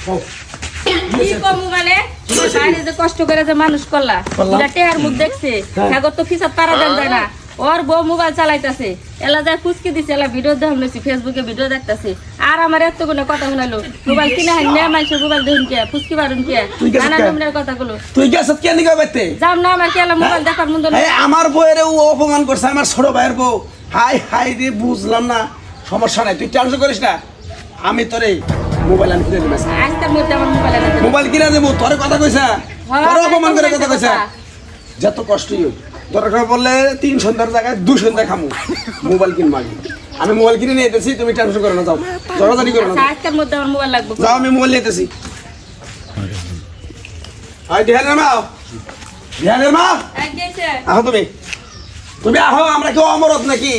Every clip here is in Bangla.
কি কম মানে বাইরে যে কষ্ট করে যে মানুষ করলা টেহার মুখ দেখছে এখন তো ফিসাত পারা দেন যায় না। ওর বউ মোবাইল চালাইতেছে, এলা যায় ফুসকি দিছে, এলা ভিডিও দেখলাম ফেসবুকে ভিডিও দেখতেছে। আর আমার এত কোনো কথা শুনাইলো মোবাইল কিনা হয় না, মানুষের মোবাইল দেখুন কে ফুসকি পারুন কে নানা রকমের কথাগুলো। তুই গেছত কেন নিকে বাইতে যাম না আমার কি এলা মোবাইল দেখার মন্দ না। আমার বউয়ের ও অপমান করছে, আমার ছোট ভাইয়ের বউ। হাই হাই রে, বুঝলাম না। সমস্যা নাই, তুই টেনশন করিস না। আমি তোরে মোবাইল আমি কিনে দিবো। আজকের মধ্যে আমার মোবাইল এনে দেবে। মোবাইল কিনে দেবো, তোরে কথা কইছা, তোরে অপমান করে কথা কইছা। যত কষ্টই হোক, দরকার বললে 3 সন্ধ্যার জায়গায় 2 সন্ধ্যা খামু, মোবাইল কিনবো আগে। আমি মোবাইল কিনে নিয়ে যেতেছি, তুমি টেনশন করো না। যাও, জড়াজড়ি করো না। আজকের মধ্যে আমার মোবাইল লাগবে। যাও, আমি মোবাইল নিয়ে যেতেছি। আই ধ্যানের মা, ধ্যানের মা, আহো তুমি, তুমি আহো। আমরা কেউ অমরত নাকি?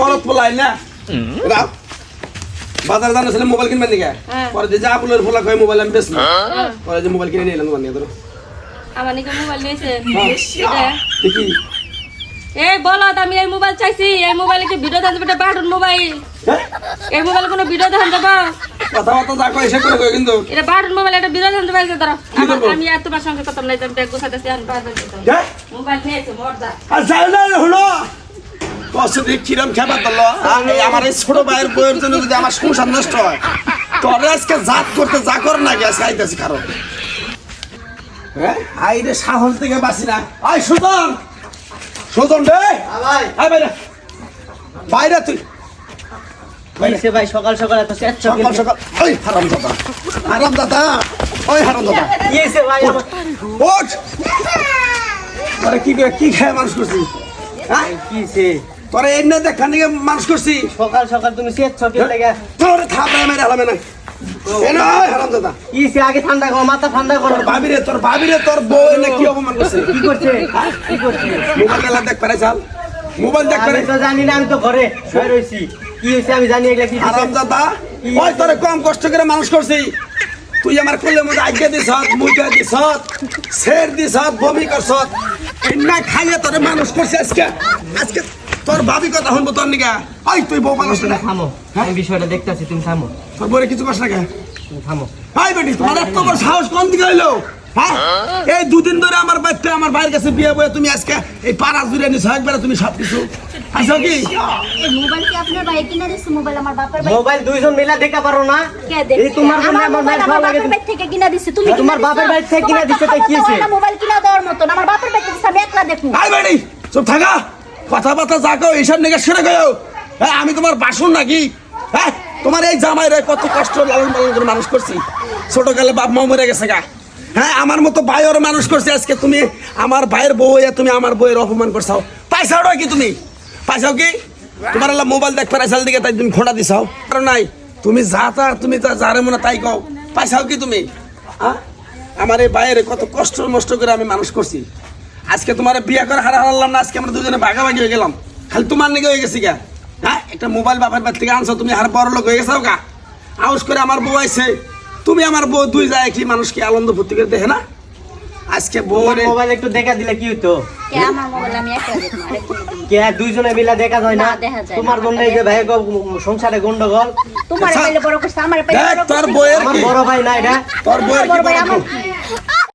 মরত পোলাই না। বাজারে জানো ছেলে মোবাইল কিনবেন নাকি? পরে যে যা বলে ফোলা কয় মোবাইল আমি বেশ না, পরে যে মোবাইল কিনে নিয়ে এলাম তোমার নিয়ে। ধরো আমার নাকি মোবাইল নিয়েছে দেখি। এই বলো, আমি এই মোবাইল চাইছি, এই মোবাইলে কি ভিডিও দেখান যাবে? বাটন মোবাইল, এই মোবাইলে কোনো ভিডিও দেখান যাবে? কথাবার্তা যা কয় সে করে কয়, কিন্তু এটা বাটন মোবাইল, এটা ভিডিও দেখান যাবে? ধরো আমি আর তোমার সঙ্গে কথা নাই, আমি ব্যাগ গোছাতেছি। আমি মোবাইল নিয়েছে মর্দা। আর যাই না হলো কষ্টে কিরম খেবা দিল। আমার এই ছোট ভাইয়ের বইয়ের জন্য যদি আমার সংসার নষ্ট হয়, তবে আজকে জাত করতে যা করে না গেছে আইতেছি কারণ। হ্যাঁ আই রে, সাহস থেকে বাঁচি না। আই সুজন, সুজন রে আই বাইরে, বাইরে তুই বাইরে ভাই। সকাল সকাল এত চেঁচ সকাল সকাল। ওই হারামজাদা, হারামজাদা, ওই হারামজাদা, কি হইছে ভাই? ওঠ। আরে কি করে কি খায় মানুষ করছি? হ্যাঁ কি হইছে? তোরে এই না দেখান দিকে মানুষ করছি। সকাল সকাল তুমি চেঁচ কি লাগা? তোরে থাপড়া মেরে হালামে না। এ নয় হারামজাদা, কি হইছে? আগে ঠান্ডা করো, মাথা ঠান্ডা করো। তোর ভাবিরে তোর বউ না কি অপমান করছে? কি করছে? কি করছে? মোবাইল দেখ পারে, চাল মোবাইল দেখ পারে। আমি তো জানি না, আমি তো ঘরে শুয়ে রইছি। কি হইছে আমি জানি এগুলা কি হইছে? হারামজাদা, ওই তোরে কম কষ্ট করে মানুষ করছি। তুই আমার কোলের মধ্যে আজ্ঞা দিছ, মুইটা দিছ, শের দিছ, বমি করছ। না খাইয়ে তোরে মানুষ করছে। আজকে আজকে তোর ভাবি কথা শুনবো তোর নিকা। ওই তুই বউ মানুষ না। থামো, আমি বিষয়টা দেখতাছি, তুমি থামো। তোর বউরে কিছু কষ্ট না। তুমি থামো। হাই বেটি, তোমার এত বড় সাহস কোন দিকে হইলো? হ্যাঁ, এই 2 দিন ধরে আমার বাচ্চা আমার ভাইয়ের কাছে বিয়ে বয়ে তুমি আজকে এই পাড়া জুড়ে নিছ একবারে তুমি সবকিছু আইছো কি? এই মোবাইল কি আপনার ভাই কিনা দিছে? মোবাইল আমার বাপের ভাই। মোবাইল দুইজন মিলা দেখা পারো না? কে দেখে? এই তোমার জন্য আমার মায়ের খাওয়া লাগে। বাপের ভাই থেকে কিনা দিছে। তুমি তোমার বাপের ভাই থেকে কিনা দিছে, তাই কি হইছে? মোবাইল কিনা দেওয়ার মত আমার বাপের ভাই থেকে আমি একলা দেখু। হাই বেটি, চুপ থাকা। কথাবার্তা যা কও এইসব নিকে শুনে গেও। হ্যাঁ, আমি তোমার বাসন নাকি? হ্যাঁ, তোমার এই জামাই রে কত কষ্ট লালন পালন করে মানুষ করছি। ছোটকালে বাপ মা মরে গেছে গা। হ্যাঁ, আমার মতো ভাইয়ের মানুষ করছে। আজকে তুমি আমার ভাইয়ের বউ হইয়া তুমি আমার বউয়ের অপমান করছাও। পাইছাও কি তুমি? পাইছাও কি? তোমার এলা মোবাইল দেখ পারাইছাল দিকে তাই তুমি খোঁড়া দিছাও। কারণ নাই, তুমি যা তা তুমি তা যারে মনে তাই কও। পাইছাও কি তুমি? আমার এই ভাইয়ের কত কষ্ট মষ্ট করে আমি মানুষ করছি। আজকে তোমার বিয়ে করে হারালাম না, আজকে আমরা দুজনে ভাগাভাগি হয়ে গেলাম। খালি তোমার নিকে হয়ে গেছি গা। হ্যাঁ, একটা মোবাইল বাপের বাড়ি থেকে আনছো, তুমি আর বড় লোক হয়ে গেছো গা। আউস করে আমার বউ আইছে, তুমি আমার বউ, দুই যায় কি মানুষ কি আনন্দ ফুর্তি করে দেখে না? আজকে বউরে মোবাইল একটু দেখা দিলে কি হইতো? কে আমার মোবাইল আমি একলা দেখু, আরেকজন দেখু। কে দুইজনে মিলা দেখা যায় না? না, দেখা যায় না। তোমার জন্য এই যে ভাই সংসারে গন্ডগোল। তোমার পাইলে বড় করছে, আমার পাইলে দেখ বড় তোর করছে। বউয়ের আমার কি? বড় ভাই না এটা? তোর বউয়ের কি বড় ভাই বড় আমার। বউ?